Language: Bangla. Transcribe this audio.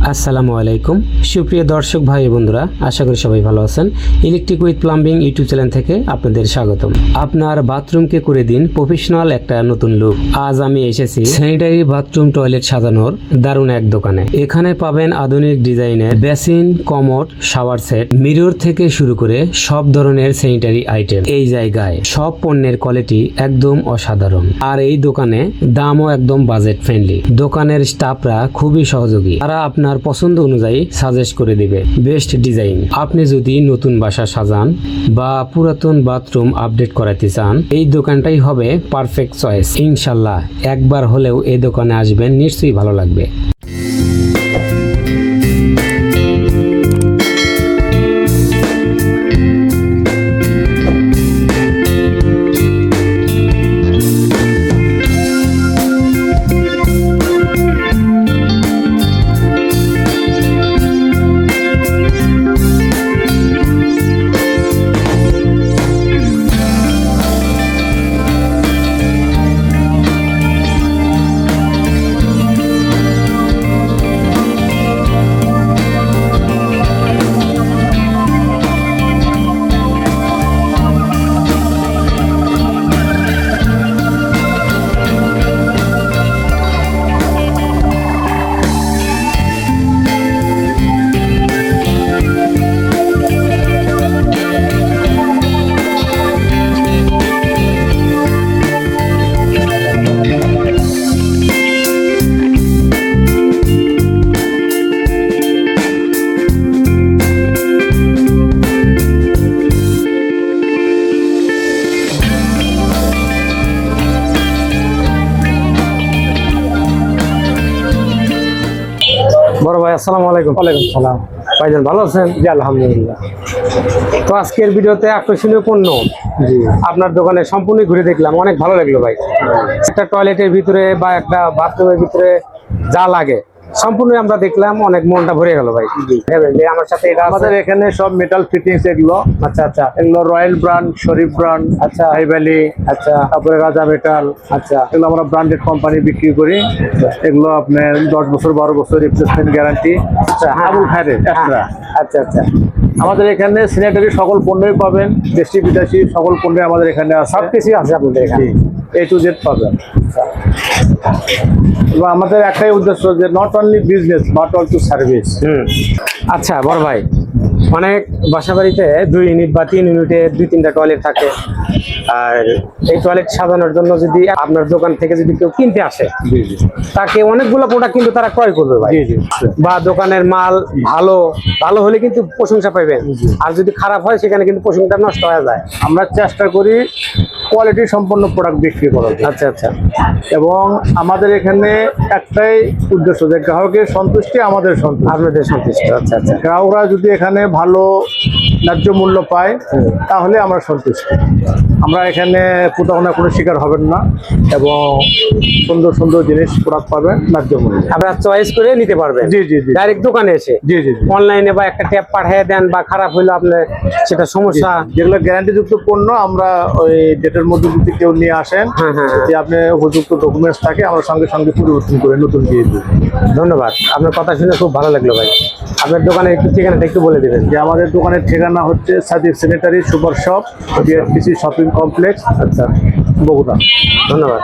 আসসালামু আলাইকুম সুপ্রিয় দর্শক ভাই বন্ধুরা, আশা করি সবাই ভালো আছেন। Electric with plumbing YouTube channel থেকে আপনাদের স্বাগতম। আপনার বাথরুমকে করে দিন প্রফেশনাল একটা নতুন লুক। আজ আমি এসেছি স্যানিটারি বাথরুম টয়লেট সাজানোর দারুণ এক দোকানে। এখানে পাবেন আধুনিক ডিজাইনের basin, commode, shower set, mirror থেকে শুরু করে সব ধরনের স্যানিটারি আইটেম। এই জায়গায় সব পণ্যের কোয়ালিটি একদম অসাধারণ, আর এই দোকানে দামও একদম বাজেট ফ্রেন্ডলি। দোকানের স্টাফরা খুবই সহযোগী, তারা আপনার পছন্দ অনুযায়ী সাজেস্ট করে দিবে বেস্ট ডিজাইন। আপনি যদি নতুন বাসা সাজান বা পুরাতন বাথরুম আপডেট করাতে চান, এই দোকানটাই হবে পারফেক্ট চয়েস। ইনশাল্লাহ একবার হলেও এই দোকানে আসবেন, নিশ্চয়ই ভালো লাগবে। বড় ভাই, আসসালামু আলাইকুম। ওয়ালাইকুম সালাম। ভাইজান ভালো আছেন? জি আলহামদুলিল্লাহ। তো আজকের ভিডিওতে আকর্ষণীয় পণ্য জি আপনার দোকানে সম্পূর্ণ ঘুরে দেখলাম, অনেক ভালো লাগলো ভাই। একটা টয়লেটের ভিতরে বা একটা বাথরুমের ভিতরে যা লাগে সম্পূর্ণ আমরা দেখলাম, অনেক মনটা ভরে গেল ভাই। আমার সাথে এটা আমাদের এখানে সব মেটাল ফিটিংস এগুলো। আচ্ছা আচ্ছা এগুলো রয়্যাল ব্র্যান্ড, শরীফ ব্র্যান্ড, আচ্ছা হাই ভ্যালি, আচ্ছা তারপরে রাজা মেটাল। আচ্ছা এগুলো আমরা ব্র্যান্ডেড কোম্পানি বিক্রি করি। এগুলো আপনার 10 বছর 12 বছর রিপ্লেসমেন্ট গ্যারান্টি। আচ্ছা হ্যাঁ আবুল খায়রের extra। আচ্ছা আচ্ছা আমাদের এখানে স্যানিটারি সকল পণ্যই পাবেন, দেশি বিদেশি সকল পণ্যই আমাদের এখানে আছে। সব কিছুই আছে আপনাদের এখানে। A to Z পাবেন। এবং আমাদের একটাই উদ্দেশ্য যে not only business but also service. আচ্ছা বড় ভাই, অনেক বাসা বাড়িতে 2 ইউনিট বা 3 ইউনিটে 2-3টা টয়লেট থাকে, আর এই টয়লেট সাজানোর জন্য যদি আপনার দোকান থেকে যদি কেউ কিনতে আসে, জি জি তাকে অনেকগুলো প্রোডাক্ট কিন্তু তারা ক্রয় করবে ভাই। জি জি বা দোকানের মাল ভালো ভালো হলে কিন্তু প্রশংসা পাইবেন, আর যদি খারাপ হয় সেখানে কিন্তু প্রশংসা নষ্ট হয়ে যায়। আমরা চেষ্টা করি কোয়ালিটি সম্পন্ন প্রোডাক্ট বিক্রি করার। আচ্ছা আচ্ছা এবং আমাদের এখানে একটাই উদ্দেশ্য যে গ্রাহকের সন্তুষ্টি আমাদের সন্তুষ্টি। আপনাদের সন্তুষ্ট। আচ্ছা আচ্ছা গ্রাহকরা যদি এখানে ভালো ন্যায্য মূল্য পায় তাহলে আমরা সন্তুষ্ট। আমরা এখানে প্রতারণার কোনো শিকার হবেন না এবং সুন্দর সুন্দর জিনিস প্রোডাক্ট পাবেন ন্যায্য মূল্যে। আপনারা চয়েস করে নিতে পারবেন। জি জি জি ডাইরেক্ট দোকানে এসে, জি জি জি অনলাইনে বা একটা ট্যাপ পাঠিয়ে দেন বা খারাপ হইলো আপনার সেটা সমস্যা। যেগুলো গ্যারান্টিযুক্ত পণ্য আমরা ওই ডেটের মধ্যে যদি কেউ নিয়ে আসেন, হ্যাঁ হ্যাঁ যদি আপনি উপযুক্ত ডকুমেন্টস থাকে আমরা সঙ্গে সঙ্গে পরিবর্তন করে নতুন দিয়ে দিই। ধন্যবাদ, আপনার কথা শুনে খুব ভালো লাগলো ভাই। আপনার দোকানের একটু ঠিকানাটা একটু বলে দেবেন। যে আমাদের দোকানের ঠিকানা হচ্ছে Sadiq sanitary super shop, BRTC shopping complex, আচ্ছা বগুড়া। ধন্যবাদ।